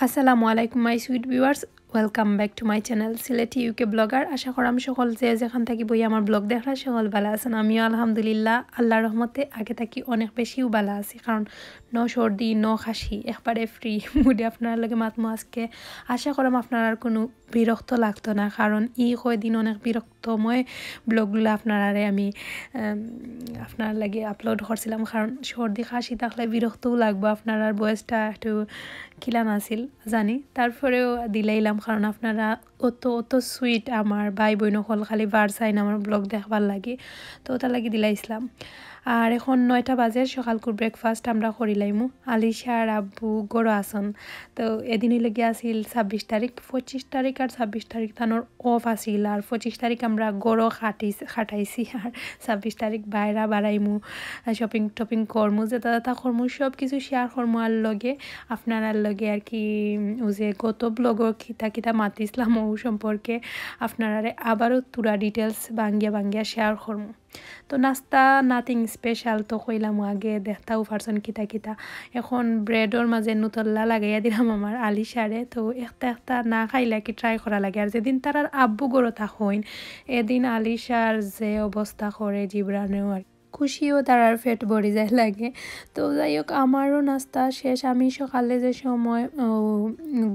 আসসালামু আলাইকুম my sweet viewers, welcome back to my channel Sylheti UK blogger. আশা করাম সকল যে যেখান থেকে বই আমার ব্লগ দেখরা সকল ভালো আছেন। আমিও আলহামদুলিল্লাহ আল্লাহর রহমতে আগে থাকি অনেক বেশিও ভালো আছি, কারণ ন সর্দি ন খাসি একবারে ফ্রি মুডে আপনার লগে মাতমো আজকে। আশা করাম আপনার আর কোনো বিরক্ত লাগতো না, কারণ কয়দিন অনেক বিরক্তময় ব্লগগুলো আপনারে আমি আপনার লাগে আপলোড করছিলাম, কারণ সর্দি খাসি থাকলে বিরক্তও লাগবো আপনার, আর বয়সটা একটু খিলান আসিল জানি, তারপরেও দিলাইলাম কারণ আপনারা অত সুইট আমার ভাই বোন হল খালি বার চাইন আমার ব্লগ দেখবার লাগে, তো ওটা লাগি দিলাইছিলাম। আর এখন 9টা বাজে, সকালকুর ব্রেকফাস্ট আমরা করিলাইমু। আলিশার আব্বু গড় আসন, তো এদিনই লেগে আসিল 26 তারিখ, 25 তারিখ আর 26 তারিখ তানোর অফ আসিল, আর 25 তারিখ আমরা গড় খাটাইছি, আর 26 তারিখ বাইরা বাড়াইমু, শপিং টপিং করমু, যেটা করমু সব কিছু শেয়ার করমু আর লগে আপনার লগে আর কি। ও যে গত ব্লগও কিতা মাতিছিলাম ও সম্পর্কে আপনারা আবারও তুরা ডিটেলস বাঙ্গিয়া শেয়ার করমু। তো নাস্তা নাথিং স্পেশাল, তো কইলাম আগে দেখতাও পারছেন কিতা এখন ব্রেডর মাঝে নুতল্লা লাগাইয়া দিলাম আমার আলিশারে, তো একটা না খাইলে কি ট্রাই করা লাগে। আর যেদিন তার আব্বু গড়তা হইন এদিন আলিশার যে অবস্থা করে জিবরানেও আর খুশিও তারার ফেট ভরে যায় লাগে। তো যাই হোক আমারও নাস্তা শেষ। আমি সকালে যে সময়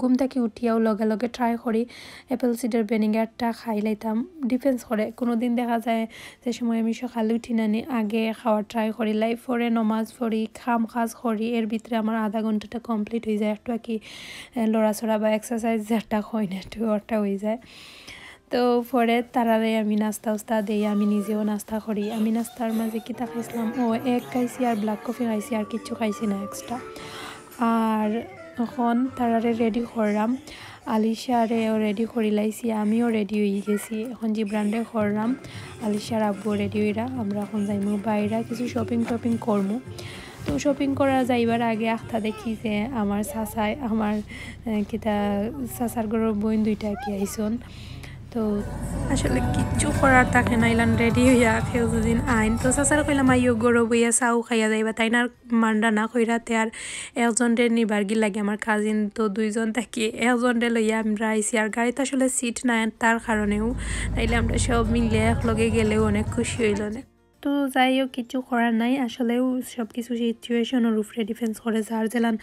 ঘুম থেকে উঠিয়াও লগে ট্রাই করি অ্যাপেল সিডার ভিনেগারটা খাই লাইতাম। ডিফেন্স করে কোনো দিন দেখা যায় যে সময় আমি সকালে উঠি নানি আগে খাওয়ার ট্রাই করি, লাইফ পরে নমাজ পড়ি খাম কাজ করি, এর ভিতরে আমার আধা ঘন্টাটা কমপ্লিট হয়ে যায়, একটু আর কি লড়াচড়া বা এক্সারসাইজ যেটা হয় না একটু ওটা হয়ে যায়। তো পরে তারারে আমি নাস্তা দিই, আমি নিজেও নাস্তা করি। আমি নাস্তার মাঝে কিতা খাইছিলাম, এগ খাইছি আর ব্ল্যাক কফি খাইছি, আর কিচ্ছু খাইছি না এক্সট্রা। আর এখন তারারে রেডি করলাম, আলিশারেও রেডি করি লাইছি, আমিও রেডি হয়ে গেছি। এখন জিব্রান্ডে করলাম, আলিশার আব্বু রেডি হইরা আমরা এখন যাইমু বাইরা কিছু শপিং টপিং করমু। তো শপিং করা যাইবার আগে আখতা দেখি যে আমার চাচাই আমার কিতা চাচার ঘরের বোন দুইটা কি আইসন। তো আসলে কিচ্ছু করার থাকে না, ইলান রেডি হইয়া কেউ দুদিন আইন, তো চাচার কইলাম আইও গরো বইয়া চাও খাইয়া যাইবা, তাই না মান্ডা না কইরাতে আর একজনরে নিবার গি লাগে আমার কাজিন, তো দুইজন থাকি একজনরে লইয়া আমরা আইসি। আর গাড়িতে আসলে সিট নাই তার কারণেও, তাইলে আমরা সব মিলে একলগে গেলেও অনেক খুশি হইল না। তো যাই হোক কিছু করার নাই, আসলেও সব কিছু সিচুয়েশনের উপরে ডিফেন্স করে, যার জেলান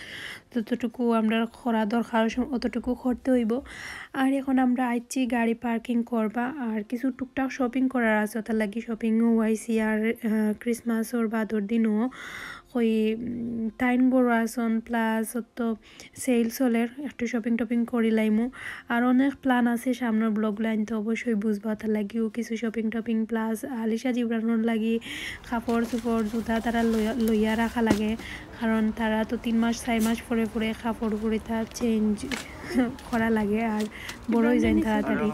যতটুকু আমরা করা দরকার অতটুকু করতে হইব। আর এখন আমরা আইছি গাড়ি পার্কিং করবা, আর কিছু টুকটাক শপিং করার আছে, ওটার লাগি শপিংও আইছি। আর ক্রিসমাসর বাদর দিনও ওই টাইম বড় আসন প্লাস তো সেল চলের একটু শপিং টপিং করি লাইমু। আর অনেক প্ল্যান আছে সামনের ব্লগ লাইন, তো অবশ্যই বুঝবা, তার লাগিও কিছু শপিং টপিং প্লাস আলিশা জিব্রানোর লাগি কাপড় চোপড় জুতা তারা লইয়া রাখা লাগে, কারণ তারা তো 3 মাস 4 মাস পরে কাপড় পরে তা চেঞ্জ করা লাগে, আর বড়ই যায় তাড়াতাড়ি।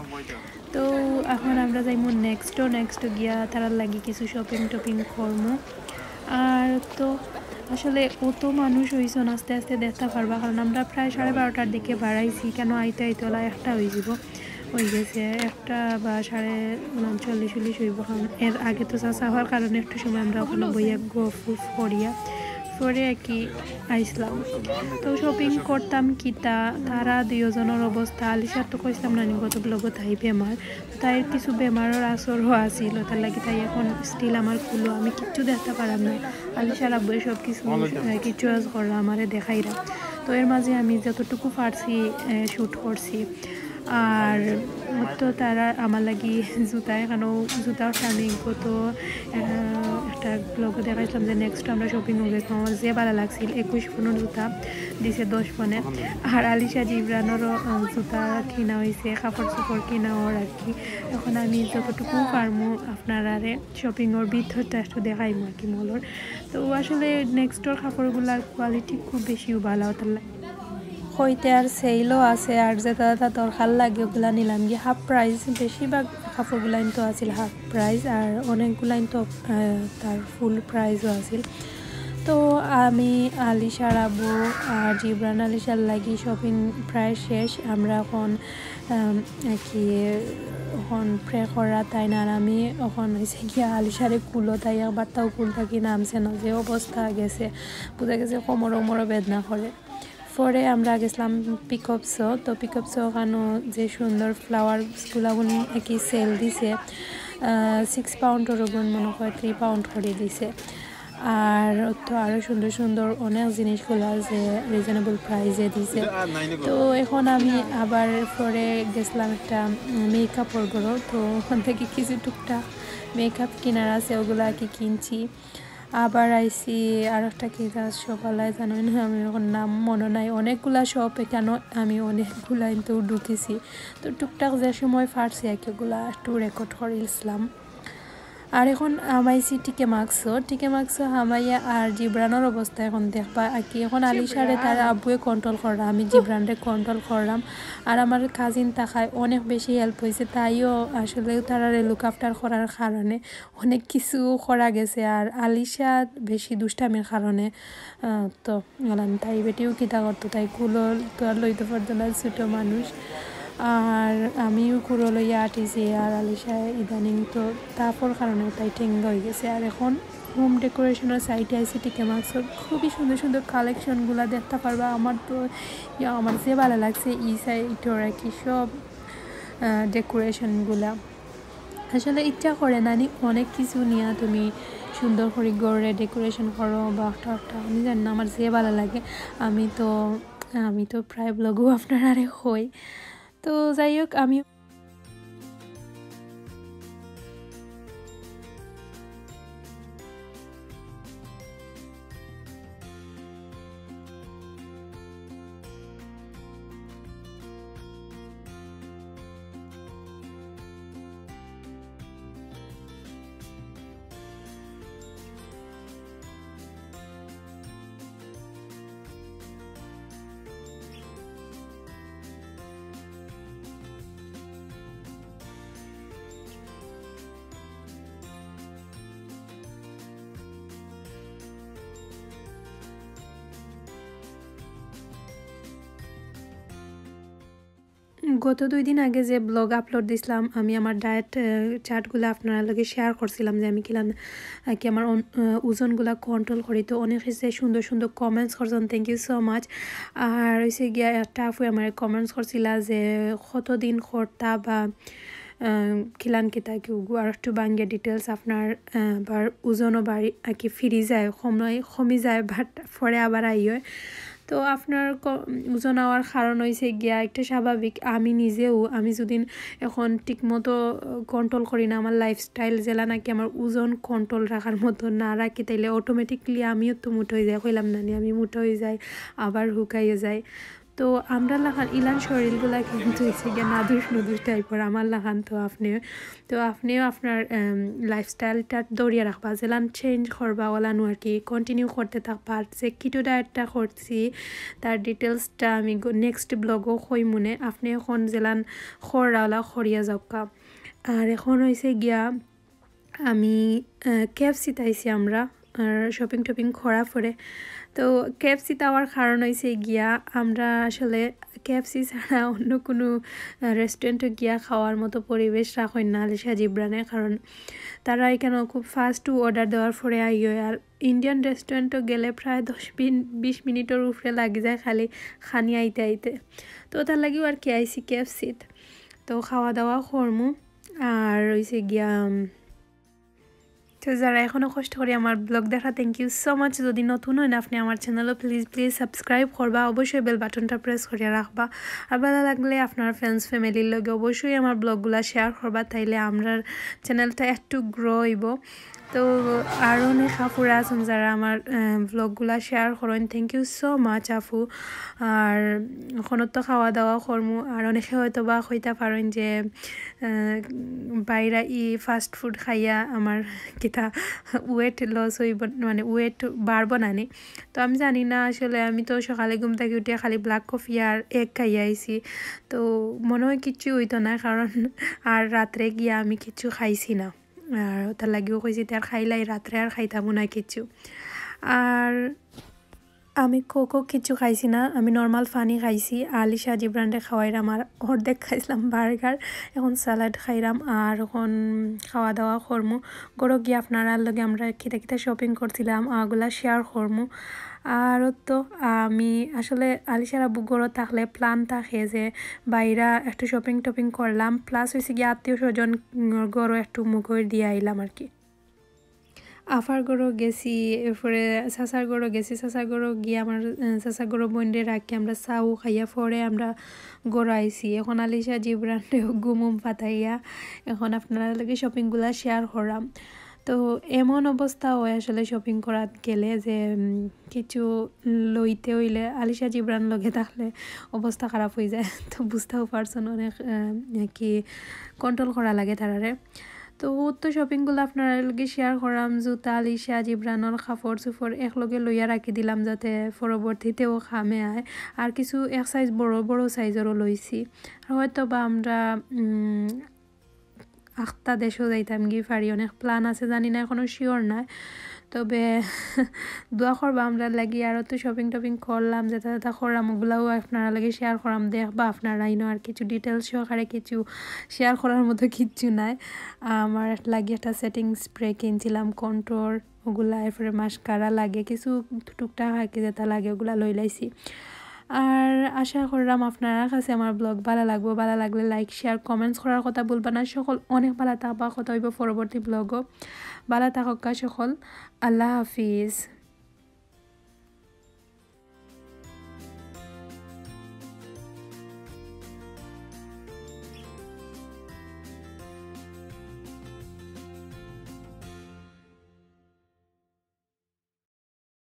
তো এখন আমরা যাইমু নেক্সট গিয়া তারার লাগি কিছু শপিং টপিং করমু। আর তো আসলে অত মানুষ হয়েছেন আস্তে আস্তে দেখতে পারবা, কারণ আমরা প্রায় 12:30টার দিকে বাড়াইছি, কেন আইতে ওলা 1টা হয়ে যাব হয়ে গেছে, 1টা বা 39:40 হইব, কারণ এর আগে তো চাষা হওয়ার কারণে একটু সময় আমরা ওখানে বইয়া গফুফ করিয়া পরে আর কি আইসলাম। তো শপিং করতাম কিতা তারা দুজনের অবস্থা, আলিশার তো কইসলাম না গত ব্লগও তাই বেমার, তাই কিছু বেমারের আসরও আসিল, তার লাগে তাই এখন স্টিল আমার খুলো আমি কিচ্ছু দেখতে পারাম না। আলিশার আব্বু সব কিছু করলাম আমারে দেখাইরা, তো এর মাঝে আমি যতটুকু পারছি শ্যুট করছি। আর তো তারা আমার লাগি জুতা, এখানেও জুতাও আমি গত একটা ব্লগে দেখাইছিলাম যে নেক্সট আমরা শপিং হবে, আমার যে ভালো লাগছিল 21 ফোনের জুতা দিছে 10 ফোনে। আর আলিশা জিব্রানোরও জুতা কিনা হয়েছে, কাপড় চোপড় কিনা ওর আর কি। এখন আমি যতটুকু পারমু আপনারা শপিংয়ের ভিতরটা একটু দেখাইমু আর কি মলর। তো আসলে নেক্সটর কাপড়গুলার কোয়ালিটি খুব বেশিও ভালো হতে লাগে, হইতে আর সেলও আছে, আর যেটা দরকার লাগে ওগুলা নিলাম গিয়ে হাফ প্রাইস, বেশিরভাগ কাপড়গুলাইন তো আছিল হাফ প্রাইস, আর অনেকগুলাইন তো তার ফুল প্রাইসও আছিল। তো আমি আলিশার আব্বু আর জিব্রান আলিশার লাগি শপিং প্রায় শেষ, আমরা এখন কি এখন প্রে করা তাই না, আর আমি এখন হয়েছে গিয়া আলিশারে কুলো, তাই আবার তাও কুল থাকি নামছে না, যে অবস্থা গেছে বোঝা গেছে কোমরও বেদনা করে। পরে আমরা গেছিলাম পিকপসও। তো পিকপসও ওখানেও যে সুন্দর ফ্লাওয়ার্সগুলো কি সেল দিছে 6 পাউন্ডের ওপর মনে হয় 3 পাউন্ড করে দিছে। আর তো আরও সুন্দর সুন্দর অনেক জিনিসগুলো যে রিজনেবল প্রাইসে দিছে। তো এখন আমি আবার পরে গেছিলাম একটা মেকআপের ঘরও। তো ওখান থেকে কিছু টুকটাক মেকআপ কেনার আছে, ওগুলো আর কি কিনছি। আবার আইসি আর একটা কি সকালে জানো না, আমি এখন নাম মনে নাই, অনেকগুলা শপ এখানে আমি অনেকগুলা কিন্তু ঢুকেছি। তো টুকটাক যে সময় ফাটছি আর কি ওগুলা একটু রেকর্ড করেছিলাম। আর এখন আমাইছি টিকে মাখছো হামাইয়া আর জিব্রানোর অবস্থা এখন দেখবা আর কি। এখন আলিশারে তার আব্বুয়ে কন্ট্রোল করলাম, আমি জিব্রানরে কন্ট্রোল করলাম। আর আমার কাজিন তাকায় অনেক বেশি হেল্প হয়েছে, তাইও আসলে তারা লুক আফটার করার কারণে অনেক কিছু করা গেছে। আর আলিশা বেশি দুষ্টামির কারণে তো তাই বেটিও কিতা করতো, তাই কুলো তো আর লইতে পারতো না, ছোটো মানুষ। আর আমিও কুড়ো লইয়া আটিছি। আর আলিশা ইদানিং তো তারপর কারণে তাই ঠেঙ্গা হয়ে গেছে। আর এখন হোম ডেকোরেশনের সাইটে আইসি টিকে মাক্সর খুবই সুন্দর সুন্দর কালেকশনগুলো দেখতে পারবা। আমার তো আমার যে ভালো লাগছে এই সাইটের আর কি সব ডেকোরেশনগুলা। আসলে ইচ্ছা করে না অনেক কিছু নিয়ে তুমি সুন্দর করে গড়ে ডেকোরেশন করো বা একটা আমি জানি না, আমার যে ভালো লাগে। আমি তো প্রায় ব্লগও আপনার আরে হই। তো যাই হোক, আমি গত 2 দিন আগে যে ব্লগ আপলোড দিছিলাম, আমি আমার ডায়েট চার্টগুলো আপনারা লগে শেয়ার করছিলাম যে আমি কিলাম কি আমার ওজনগুলো কন্ট্রোল করি। তো অনেক হয়েছে সুন্দর সুন্দর কমেন্টস করছেন, থ্যাংক ইউ সো মাচ। আর হয়েছে গিয়া একটা আপু আমার কমেন্টস করছিলা যে কতদিন করতা বা খিলান কিতা কি আর একটু বাঙ্গে ডিটেলস আপনার আবার ওজনও বাড়ি আর কি ফিরি যায়, সময় কমি যায়, বাট পরে আবার আইয়। তো আপনার ওজন হওয়ার কারণ হয়েছে গিয়া একটা স্বাভাবিক। আমি নিজেও আমি যদি এখন ঠিকমতো কন্ট্রোল করি না, আমার লাইফস্টাইল জেলা নাকি আমার ওজন কন্ট্রোল রাখার মতো না রাখি, তাইলে অটোমেটিকলি আমিও তো মুঠো হয়ে যাই, কইলাম না আমি মুঠো হয়ে যাই আবার হুকাইয়ে যাই। তো আমরা লাখান ইলান শরীরগুলা কিন্তু হয়েছে গিয়ে নাদুস টাইপের আমার লাখান। তো আপনিও আপনার লাইফস্টাইলটা দৌড়িয়ে রাখবা, যেলান চেঞ্জ করবা ওলানো আর কি কন্টিনিউ করতে থাকবা। আর যে কিটো ডায়েটটা করছি তার ডিটেলসটা আমি নেক্সট ব্লগও কই মনে, আপনি এখন জেলান খররাওলা খরিয়া যাওকা। আর এখন হয়েছে গিয়া আমি কেএফসিতে আইছি আমরা আর শপিং টপিং করা পরে। তো কেএফসি যাওয়ার কারণ হয়েছে গিয়া আমরা আসলে কেএফসি ছাড়া অন্য কোনো রেস্টুরেন্টে গিয়া খাওয়ার মতো পরিবেশ রাখেন না আলিশা জিব্রানে, কারণ তারা এখানে খুব ফাস্ট অর্ডার দেওয়ার পরে আইয়। আর ইন্ডিয়ান রেস্টুরেন্টও গেলে প্রায় 10-20 মিনিটের উপরে লাগে যায় খালি খানি আইতে। তো তার লাগেও আর কি আইসি কেএফসিত। তো খাওয়া দাওয়া করমু। আর হয়েছে গিয়া তো যারা এখনও কষ্ট করে আমার ব্লগ দেখা, থ্যাংক ইউ সো মাচ। যদি নতুন হয় না আপনি আমার চ্যানেলও প্লিজ সাবস্ক্রাইব করবা, অবশ্যই বেল বাটনটা প্রেস করে রাখবা। আর ভালো লাগলে আপনার ফ্রেন্ডস ফ্যামিলির লগে অবশ্যই আমার ব্লগগুলো শেয়ার করবা, তাইলে আমার চ্যানেলটা একটু গ্রো হইব। তো আরও অনেক আপুরা আছেন যারা আমার ব্লগগুলো শেয়ার করেন, থ্যাংক ইউ সো মাচ আপু। আর এখনও তো খাওয়া দাওয়া করমু। আর অনেকে হয়তো বা কইতে পারেন যে বাইরা ফাস্ট ফুড খাইয়া আমার কিতা ওয়েট লস হইব, মানে ওয়েট বাড়বো না নি। তো আমি জানি না, আসলে আমি তো সকালে ঘুম থেকে উঠে খালি ব্ল্যাক কফি আর এগ খাইয়া আইছি। তো মনে হয় কিচ্ছু হইতো না, কারণ আর রাত্রে গিয়া আমি কিচ্ছু খাইছি না। আর তার লাগেও কইছি তার খাইলাই রাত্রে আর খাইতামো না কিছু। আর আমি কোকো কিছু খাইছি না, আমি নর্মাল পানি খাইছি। আলিশা জিব্রানরে খাওয়াইরাম আর অর্ধেক খাইছিলাম বার্গার, এখন স্যালাড খাইরাম। আর এখন খাওয়া দাওয়া করমু। গরো গিয়ে আপনারা লগে আমরা কিতা শপিং করছিলাম ওগুলা শেয়ার করমু। আর তো আমি আসলে আলিশার আব্বু গড় থাকলে প্ল্যান থাকে যে বাইরা একটু শপিং টপিং করলাম, প্লাস হয়েছে গিয়ে আত্মীয় স্বজন গড় একটু মুখর দিয়ে আইলাম আর কি। আফার গড়ো গেছি, এরপরে চাচার গড়ো গেছি, চাচার গড়ো গিয়ে আমার চাচার গড়ো বন্ডে রাখি আমরা চাও খাইয়া পরে আমরা গড়ো আইছি। এখন আলিশা জিব্রানরে গুমুম পাতাইয়া এখন আপনারা লাগে শপিংগুলা শেয়ার করাম। তো এমন অবস্থা হয় আসলে শপিং করাত গেলে যে কিছু লইতে হইলে আলিশা জিব্রান লগে থাকলে অবস্থা খারাপ হয়ে যায়। তো বুঝতেও পারছেন অনেক কি কন্ট্রোল করা লাগে তারারে। তো তো শপিংগুলো আপনারা লগে শেয়ার করাম। জুতা আলিশা জিব্রানর কাপড় চুপড় একলগে লইয়া রাখি দিলাম যাতে পরবর্তীতেও খামে আয়। আর কিছু এক সাইজ বড় বড় সাইজেরও লইছি। আর হয়তো বা আমরা 8টা দেশও যাইতাম গিয়ে পারি, অনেক প্ল্যান আছে জানি না এখনো শিওর নয়। তবে দোয়া করবা আমরা লাগি। আর তো শপিং টপিং করলাম যেটা যেটা করলাম ওগুলাও আপনারা লাগে শেয়ার করাম, দেখবা আপনারা ইনো আর কিছু ডিটেলস সহকারে কিছু শেয়ার করার মতো কিচ্ছু নাই। আমার লাগে একটা সেটিং স্প্রে কিনছিলাম, কন্ট্রোল ওগুলা, এরপরে মাস্কারা লাগে, কিছু টুকটাক আর কি যেটা লাগে ওগুলা লই লাইছি। আর আশা করলাম আপনার কাছে আমার ব্লগ ভালো লাগবে, ভালো লাগলে লাইক শেয়ার কমেন্টস করার কথা বলবা না। সকল অনেক ভালো থাকবা, কথা হইব পরবর্তী ব্লগও। ভালো থাকা সকল, আল্লাহ হাফিজ।